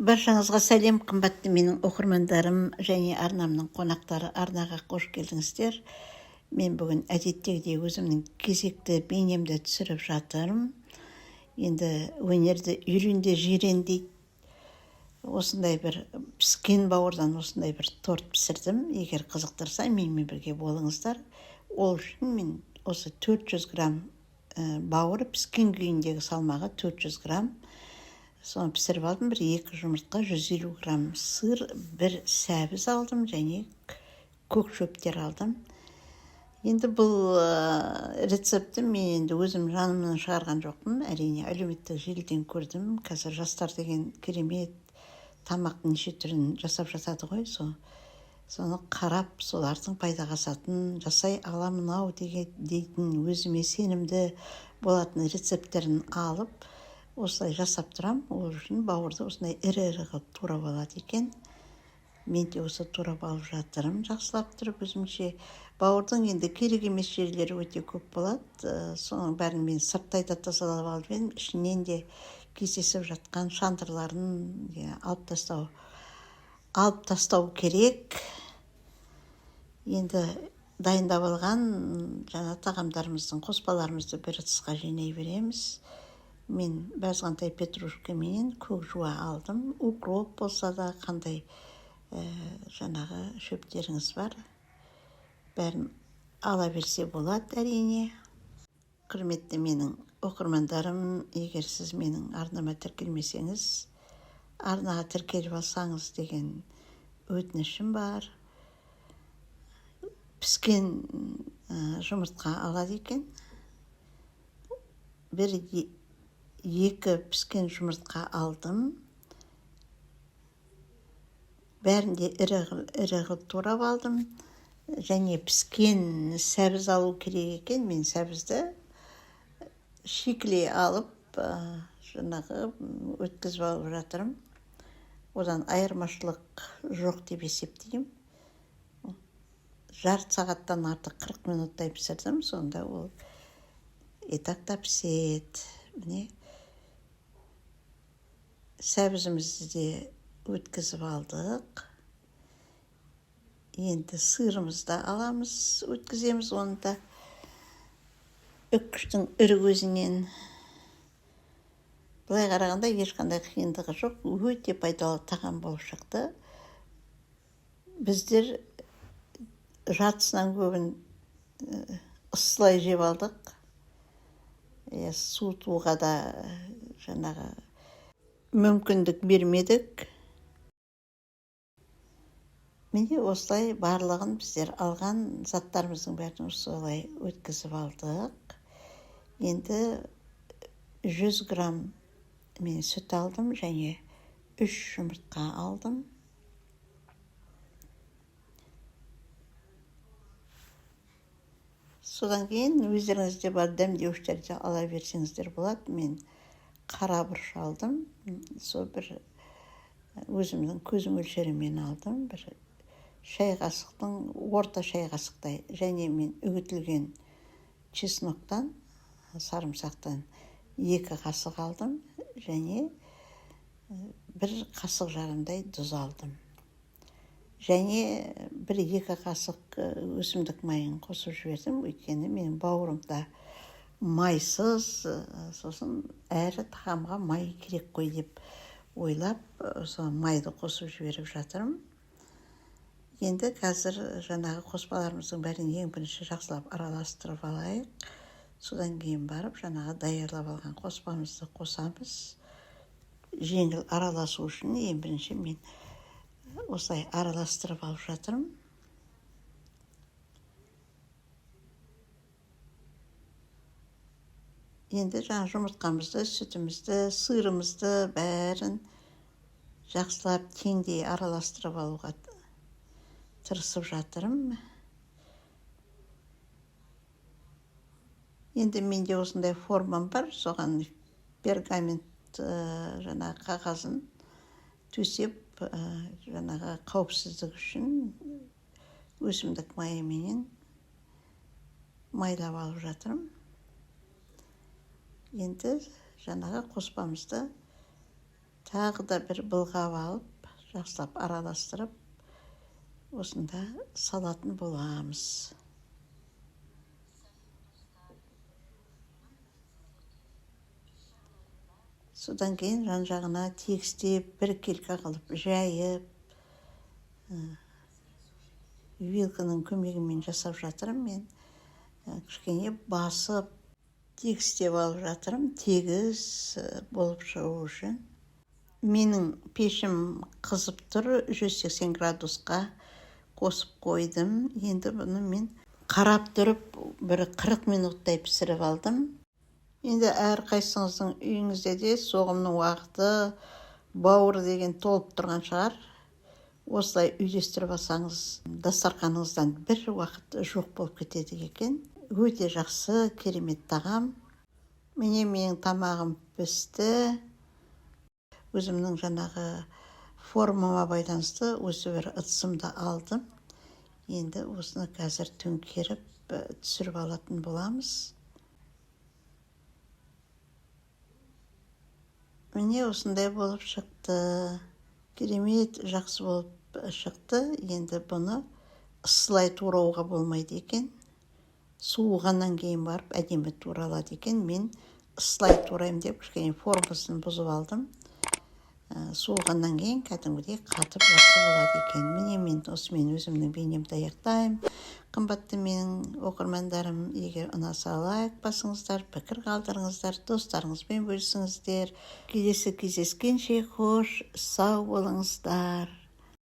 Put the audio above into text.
Баршаңызға сәлем, қымбатты менің оқырмандарым және арнамның қонақтары. Арнаға қош келдіңіздер. Мен бүгін әдеттегідей өзімнің кезекті бейнемді түсіріп жатырмын. Енді өнерді үйренде жирен дейді. Осындай бір піскен бауырдан осындай бір торт пісірдім. Егер қызықтырса, менімен бірге болыңыздар. Ол үшін мен осы 400 грамм бауыры, піскен күйіндегі салмағы 400 грамм. Соны пісіріп алдым. 1-2 жұмыртқа, 150 грамм сыр, 1 сәбіз алдым және көк шөптер алдым. Енді бұл рецепті мен енді өзім жанымнан шығарған жоқпын. Әрине әлеуметтік желіден көрдім. Қазір жастар деген керемет тамақтың неше түрін жасап жатады ғой. Соны қарап, солардың пайдаға асатын жасай аламын-ау дейтін өзіме сенімді болатын рецепттерін алып, осылай жасап тұрам. Ол үшін бауырды осындай ірі-ірі қылып турап алады екен. Мен де осы турап алып жатырмын, жақсылап тұрып өзімше. Бауырдың енді керек емес жерлері өте көп болады. Соның бәрін мен сырттай да тазалап алып едім. Ішінен де кездесіп жатқан шандырларын алып тастау керек. Енді дайындап алған жаңа тағамдарымыздың қоспаларымызды бір ыдысқа жинай береміз. Мен бәзғантай петрушка мен көк жуа алдым. Укроп болса да, қандай жаңағы шөптеріңіз бар, бәрін ала берсе болады әрине. Құрметті менің оқырмандарым, егер сіз менің арнама тіркелмесеңіз, арнаға тіркеліп алсаңыз деген өтінішім бар. Піскен жұмыртқа алады екен. 1-2 піскен жұмыртқа алдым. Бәрінде ірі қылып турап алдым. Және піскен сәбіз алу керек екен. Мен сәбізді шикілей алып, жаңағы өткізіп алып жатырмын. Одан айырмашылық жоқ деп есептеймін. Жарты сағаттан артық 40 минуттай пісірдім. Сонда ол етақта піседі. Міне, сәбізімізді де өткізіп алдық. Енді сырымызды аламыз, өткіземіз оны да үккіштің ірі көзінен. Былай қарағанда ешқандай қиындығы жоқ. Өте пайдалы тағам болып шықты. Біздер жартысынан көбін ысылай жеп алдық. Суытуға да жаңағы мүмкіндік бермедік. Міне осылай барлығын біздер алған заттарымыздың бәрін осылай өткізіп алдық. Енді 100 грамм мен сүт алдым және 3 жұмыртқа алдым. Содан кейін өздеріңізде бар дәмдеуіштерді ала берсеңіздер болады. Мен қара бұрыш алдым. Сол бір өзімнің көз мөлшерімен алдым. Бір шай қасықтың, орта шай қасықтай. Және мен үгітілген чесноктан, сарымсақтан 2 қасық алдым. Және 1 қасық жарымдай тұз алдым. Және 1-2 қасық өсімдік майын қосып жібердім. Өйткені менің бауырымда майсыз, сосын әрі тағамға май керек қой деп ойлап, сол майды қосып жіберіп жатырмын. Енді қазір жаңағы қоспаларымыздың бәрін ең бірінші жақсылап араластырып алайық. Содан кейін барып жаңағы даярлап алған қоспамызды қосамыз. Жеңіл араласу үшін ең бірінші мен осылай араластырып алып жатырмын. Енді жаңа жұмыртқамызды, сүтімізді, сырымызды бәрін жақсылап теңдей араластырып алуға тырысып жатырмын. Енді менде осындай формам бар. Соған пергамент жаңағы қағазын төсеп, жаңағы қауіпсіздік үшін өсімдік майымен майлап алып жатырмын. Енді жаңағы қоспамызды тағы да бір былғап алып, жақсылап араластырып, осында салатын боламыз. Содан кейін жан-жағына тегістеп, біркелкі қылып жайып, вилканың көмегімен жасап жатырмын мен. Кішкене басып, тегістеп алып жатырмын, тегіс болып шығу үшін. Менің пешім қызып тұр, 180 градусқа қосып қойдым. Енді бұны мен қарап тұрып, бір 40 минуттай пісіріп алдым. Енді әр қайсыңыздың үйіңізде де соғымның уақыты, бауыр деген толып тұрған шығар. Осылай үйлестіріп алсаңыз, дастарханыңыздан бір уақыт жоқ болып кетеді екен. Өте жақсы, керемет тағам. Міне менің тамағым пісті. Өзімнің жаңағы формама байланысты осы бір ыдысымды алдым. Енді осыны қазір төңкеріп түсіріп алатын боламыз. Міне осындай болып шықты. Керемет жақсы болып шықты. Енді бұны ысылай турауға болмайды екен. Суығаннан кейін барып әдемі туралады екен. Мен ысылай турайым деп кішкене формасын бұзып алдым. Суығаннан кейін кәдімгідей қатып жақсы болады екен. Міне мен осымен өзімнің бейнемді аяқтаймын. Қымбатты менің оқырмандарым, егер ұнаса лайк басыңыздар, пікір қалдырыңыздар, достарыңызбен бөлісіңіздер. Келесі кездескенше қош, сау болыңыздар.